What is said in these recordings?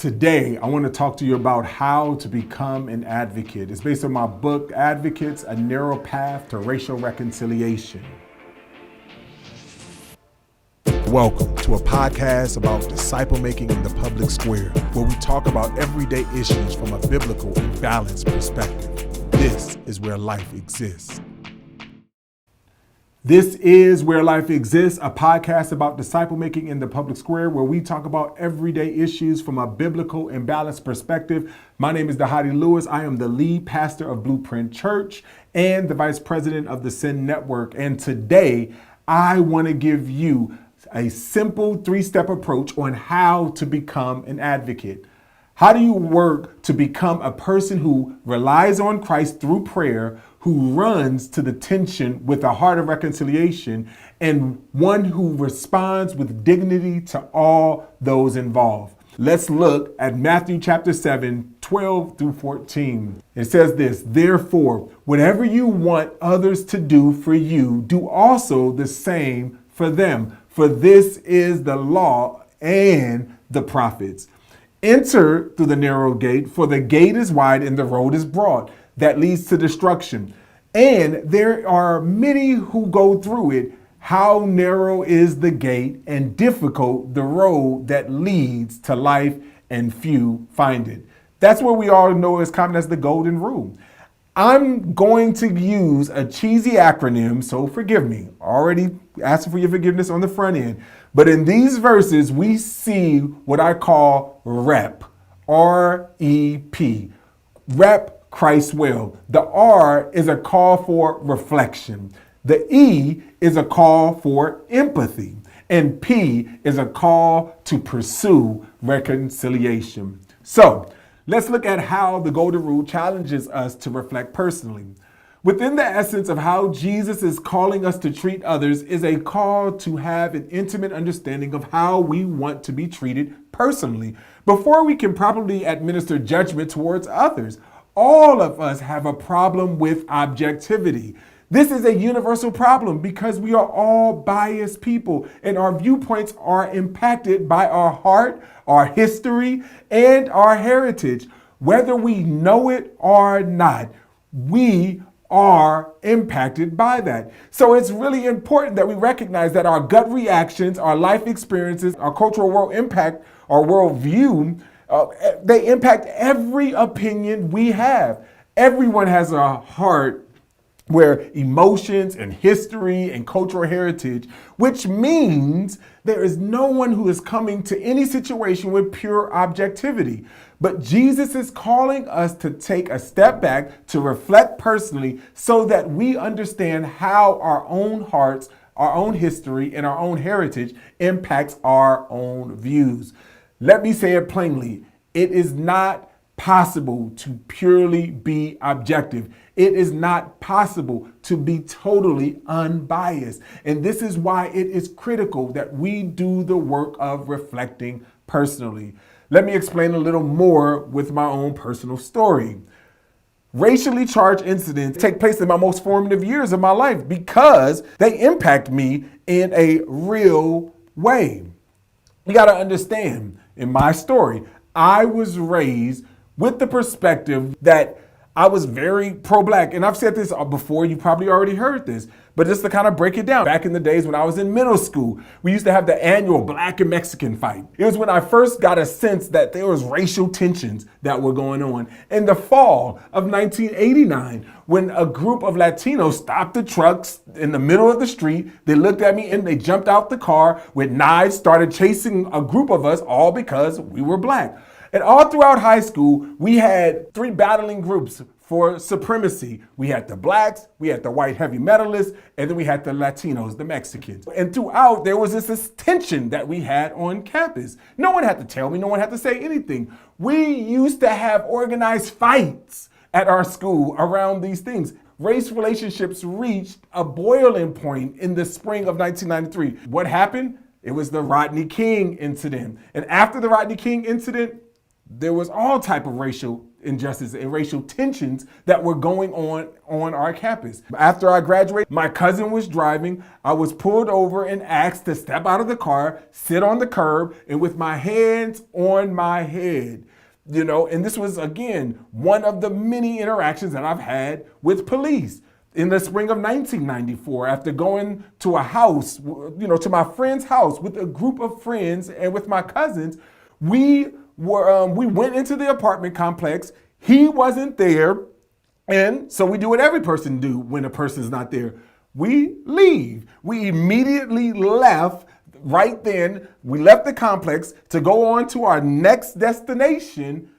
Today, I want to talk to you about how to become an advocate. It's based on my book, Advocates, A Narrow Path to Racial Reconciliation. Welcome to a podcast about disciple making in the public square, where we talk about everyday issues from a biblical and balanced perspective. This is where life exists. This is Where Life Exists, a podcast about disciple making in the public square, where we talk about everyday issues from a biblical and balanced perspective. My name is Dhati Lewis. I am the lead pastor of Blueprint Church and the vice president of the Send Network. And today, I want to give you a simple 3-step approach on how to become an advocate. How do you work to become a person who relies on Christ through prayer, who runs to the tension with a heart of reconciliation, and one who responds with dignity to all those involved? Let's look at Matthew chapter 7, 12 through 14. It says this: "Therefore, whatever you want others to do for you, do also the same for them. For this is the law and the prophets. Enter through the narrow gate, for the gate is wide and the road is broad that leads to destruction. And there are many who go through it. How narrow is the gate and difficult the road that leads to life, and few find it." That's what we all know is common as the golden rule. I'm going to use a cheesy acronym, so forgive me. Already asking for your forgiveness on the front end. But in these verses, we see what I call REP, R-E-P, rep Christ well. The R is a call for reflection. The E is a call for empathy. And P is a call to pursue reconciliation. So let's look at how the Golden Rule challenges us to reflect personally. Within the essence of how Jesus is calling us to treat others is a call to have an intimate understanding of how we want to be treated personally before we can properly administer judgment towards others. All of us have a problem with objectivity. This is a universal problem because we are all biased people and our viewpoints are impacted by our heart, our history, and our heritage. Whether we know it or not, we are impacted by that. So it's really important that we recognize that our gut reactions, our life experiences, our cultural world impact, our worldview, they impact every opinion we have. Everyone has a heart where emotions and history and cultural heritage, which means there is no one who is coming to any situation with pure objectivity. But Jesus is calling us to take a step back, to reflect personally, so that we understand how our own hearts, our own history, and our own heritage impacts our own views. Let me say it plainly. It is not possible to purely be objective. It is not possible to be totally unbiased. And this is why it is critical that we do the work of reflecting personally. Let me explain a little more with my own personal story. Racially charged incidents take place in my most formative years of my life because they impact me in a real way. You got to understand, in my story, I was raised with the perspective that I was very pro-black. And I've said this before, you probably already heard this, but just to kind of break it down. Back in the days when I was in middle school, we used to have the annual Black and Mexican fight. It was when I first got a sense that there was racial tensions that were going on. In the fall of 1989, when a group of Latinos stopped the trucks in the middle of the street, they looked at me and they jumped out the car with knives, started chasing a group of us, all because we were Black. And all throughout high school, we had 3 battling groups for supremacy. We had the Blacks, we had the white heavy metalists, and then we had the Latinos, the Mexicans. And throughout, there was this tension that we had on campus. No one had to tell me, no one had to say anything. We used to have organized fights at our school around these things. Race relationships reached a boiling point in the spring of 1993. What happened? It was the Rodney King incident. And after the Rodney King incident, there was all type of racial injustice and racial tensions that were going on our campus. After I graduated, my cousin was driving. I was pulled over and asked to step out of the car, sit on the curb, and with my hands on my head. And this was, again, one of the many interactions that I've had with police. In the spring of 1994, after going to a house, to my friend's house with a group of friends and with my cousins, we went into the apartment complex. He wasn't there. And so we do what every person do when a person's not there. We leave. We immediately left. Right then, we left the complex to go on to our next destination,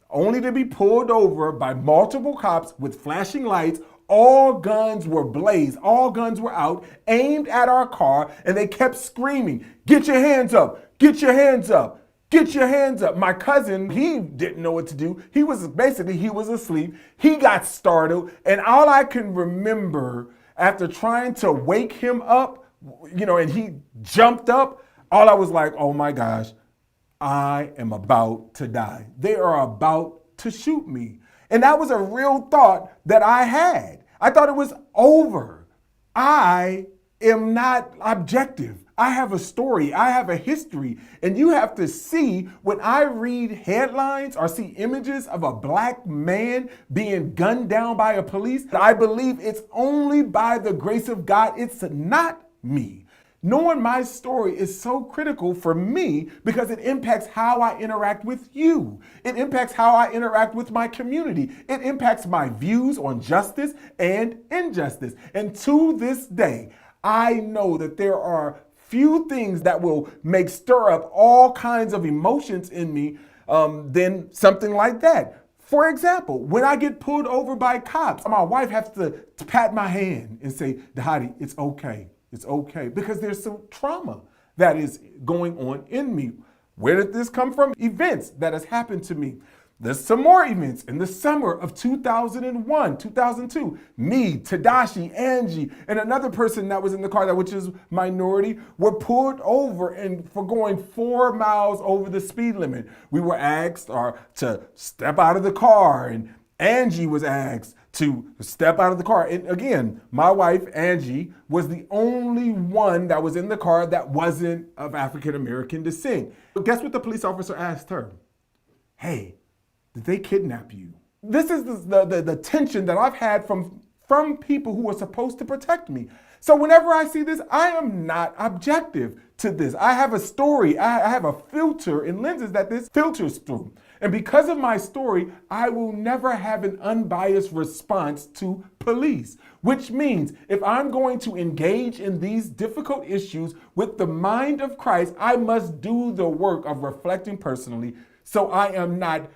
only to be pulled over by multiple cops with flashing lights. All guns were blazed. All guns were out, aimed at our car, and they kept screaming, "Get your hands up! Get your hands up! Get your hands up." My cousin, he didn't know what to do. He was asleep. He got startled. And all I can remember after trying to wake him up, and he jumped up, all I was like, oh my gosh, I am about to die. They are about to shoot me. And that was a real thought that I had. I thought it was over. I am not objective. I have a story. I have a history. And you have to see, when I read headlines or see images of a black man being gunned down by a police, I believe it's only by the grace of God. It's not me. Knowing my story is so critical for me because it impacts how I interact with you. It impacts how I interact with my community. It impacts my views on justice and injustice. And to this day, I know that there are few things that will stir up all kinds of emotions in me than something like that. For example, when I get pulled over by cops, my wife has to pat my hand and say, "Dhati, it's okay. It's okay," because there's some trauma that is going on in me. Where did this come from? Events that has happened to me. There's some more events. In the summer of 2001, 2002, me, Tadashi, Angie, and another person that was in the car, which is minority, were pulled over and for going 4 miles over the speed limit. We were asked to step out of the car, and Angie was asked to step out of the car. And again, my wife, Angie, was the only one that was in the car that wasn't of African-American descent. But guess what the police officer asked her? "Hey, did they kidnap you?" This is the tension that I've had from people who are supposed to protect me. So whenever I see this, I am not objective to this. I have a story. I have a filter and lenses that this filters through. And because of my story, I will never have an unbiased response to police, which means if I'm going to engage in these difficult issues with the mind of Christ, I must do the work of reflecting personally so I am not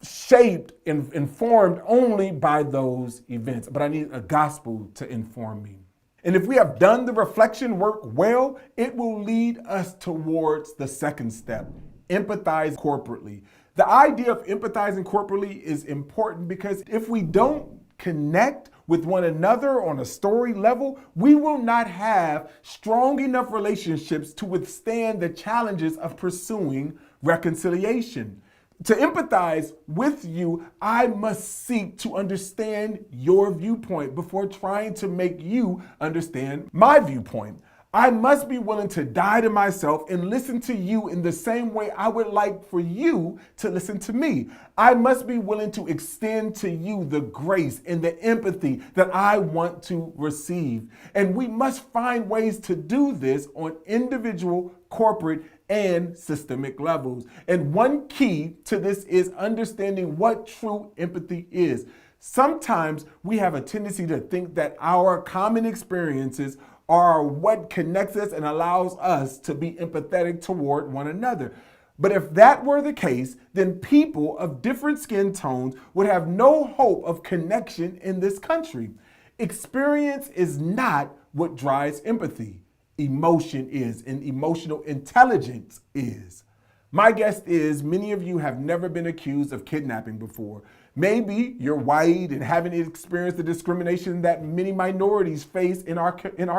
shaped and informed only by those events. But I need a gospel to inform me. And if we have done the reflection work well, it will lead us towards the second step: empathize corporately. The idea of empathizing corporately is important because if we don't connect with one another on a story level, we will not have strong enough relationships to withstand the challenges of pursuing reconciliation. To empathize with you, I must seek to understand your viewpoint before trying to make you understand my viewpoint. I must be willing to die to myself and listen to you in the same way I would like for you to listen to me. I must be willing to extend to you the grace and the empathy that I want to receive. And we must find ways to do this on individual, corporate, and systemic levels. And one key to this is understanding what true empathy is. Sometimes we have a tendency to think that our common experiences are what connects us and allows us to be empathetic toward one another. But if that were the case, then people of different skin tones would have no hope of connection in this country. Experience is not what drives empathy. Emotion is, and emotional intelligence is. My guess is many of you have never been accused of kidnapping before. Maybe you're white and haven't experienced the discrimination that many minorities face in our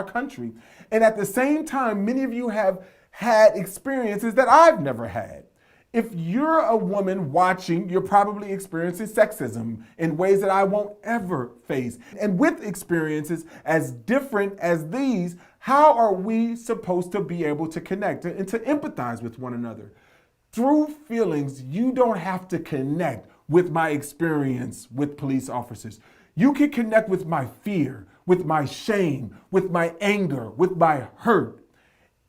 country. And at the same time, many of you have had experiences that I've never had. If you're a woman watching, you're probably experiencing sexism in ways that I won't ever face. And with experiences as different as these, how are we supposed to be able to connect and to empathize with one another? Through feelings, you don't have to connect with my experience with police officers. You can connect with my fear, with my shame, with my anger, with my hurt.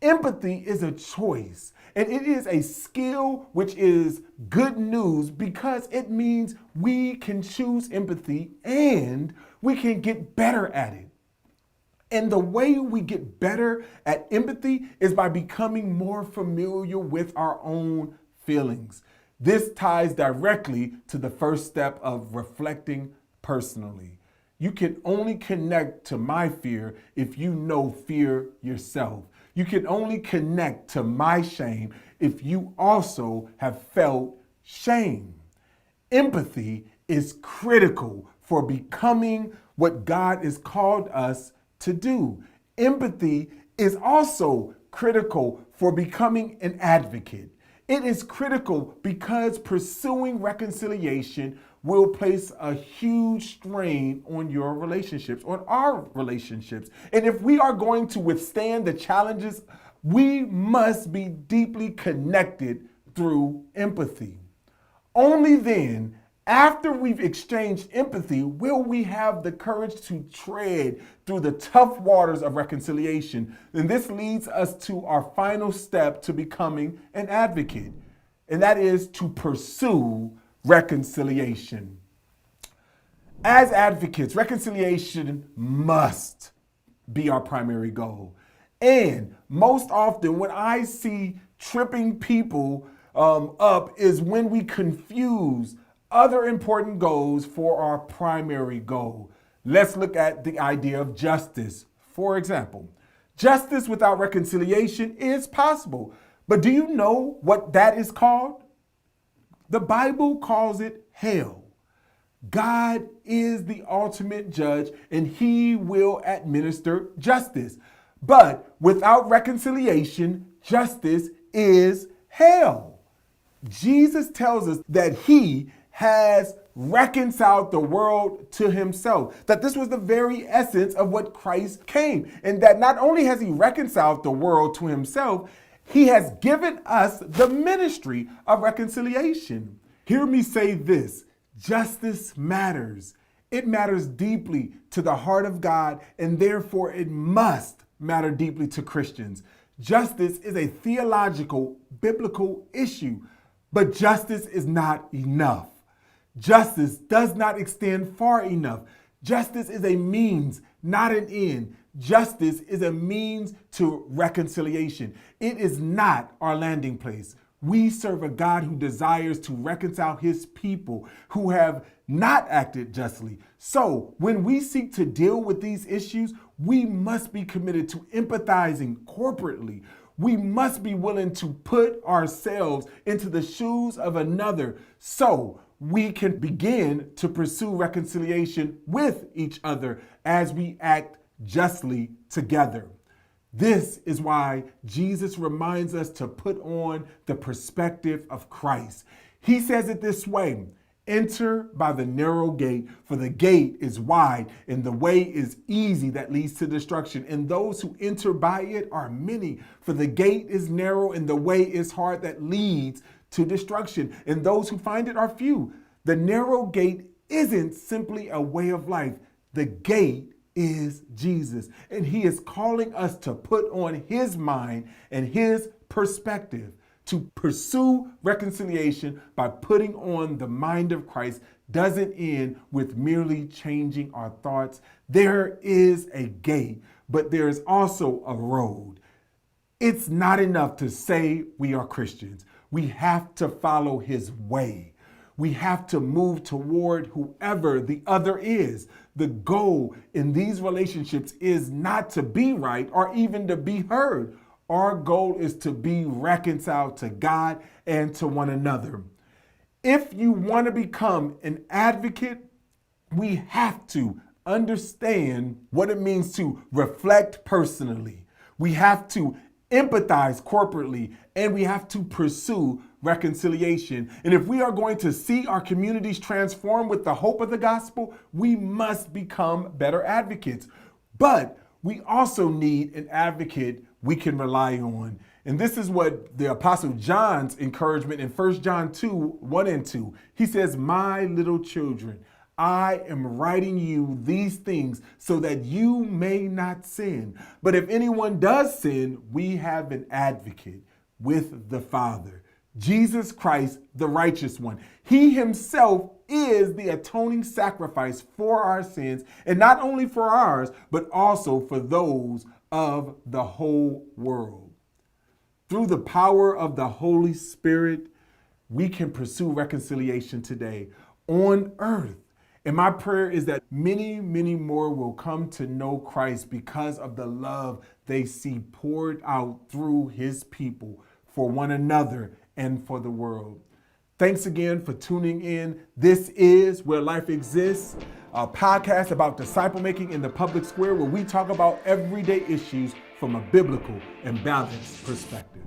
Empathy is a choice, and it is a skill, which is good news because it means we can choose empathy and we can get better at it. And the way we get better at empathy is by becoming more familiar with our own feelings. This ties directly to the first step of reflecting personally. You can only connect to my fear if you know fear yourself. You can only connect to my shame if you also have felt shame. Empathy is critical for becoming what God has called us to do. Empathy is also critical for becoming an advocate. It is critical because pursuing reconciliation will place a huge strain on your relationships, on our relationships. And if we are going to withstand the challenges, we must be deeply connected through empathy. Only then, after we've exchanged empathy, will we have the courage to tread through the tough waters of reconciliation. And this leads us to our final step to becoming an advocate, and that is to pursue reconciliation. As advocates, reconciliation must be our primary goal. And most often when I see tripping people up is when we confuse other important goals for our primary goal. Let's look at the idea of justice. For example, justice without reconciliation is possible. But do you know what that is called? The Bible calls it hell. God is the ultimate judge and he will administer justice. But without reconciliation, justice is hell. Jesus tells us that he has reconciled the world to himself, that this was the very essence of what Christ came, and that not only has he reconciled the world to himself, he has given us the ministry of reconciliation. Hear me say this: justice matters. It matters deeply to the heart of God, and therefore it must matter deeply to Christians. Justice is a theological, biblical issue, but justice is not enough. Justice does not extend far enough. Justice is a means, not an end. Justice is a means to reconciliation. It is not our landing place. We serve a God who desires to reconcile his people who have not acted justly. So when we seek to deal with these issues, we must be committed to empathizing corporately. We must be willing to put ourselves into the shoes of another so we can begin to pursue reconciliation with each other as we act justly together. This is why Jesus reminds us to put on the perspective of Christ. He says it this way: enter by the narrow gate, for the gate is wide and the way is easy that leads to destruction. And those who enter by it are many, for the gate is narrow and the way is hard that leads to destruction. And those who find it are few. The narrow gate isn't simply a way of life. The gate is Jesus. And he is calling us to put on his mind and his perspective. To pursue reconciliation by putting on the mind of Christ doesn't end with merely changing our thoughts. There is a gate, but there is also a road. It's not enough to say we are Christians. We have to follow his way. We have to move toward whoever the other is. The goal in these relationships is not to be right or even to be heard. Our goal is to be reconciled to God and to one another. If you want to become an advocate, we have to understand what it means to reflect personally. We have to empathize corporately, and we have to pursue reconciliation. And if we are going to see our communities transform with the hope of the gospel, we must become better advocates. But we also need an advocate we can rely on. And this is what the Apostle John's encouragement in 1 John 2, 1 and 2. He says, "My little children, I am writing you these things so that you may not sin. But if anyone does sin, we have an advocate with the Father, Jesus Christ, the righteous one. He himself is the atoning sacrifice for our sins, and not only for ours, but also for those of the whole world." Through the power of the Holy Spirit, we can pursue reconciliation today on earth. And my prayer is that many, many more will come to know Christ because of the love they see poured out through his people for one another and for the world. Thanks again for tuning in. This is Where Life Exists, a podcast about disciple making in the public square, where we talk about everyday issues from a biblical and balanced perspective.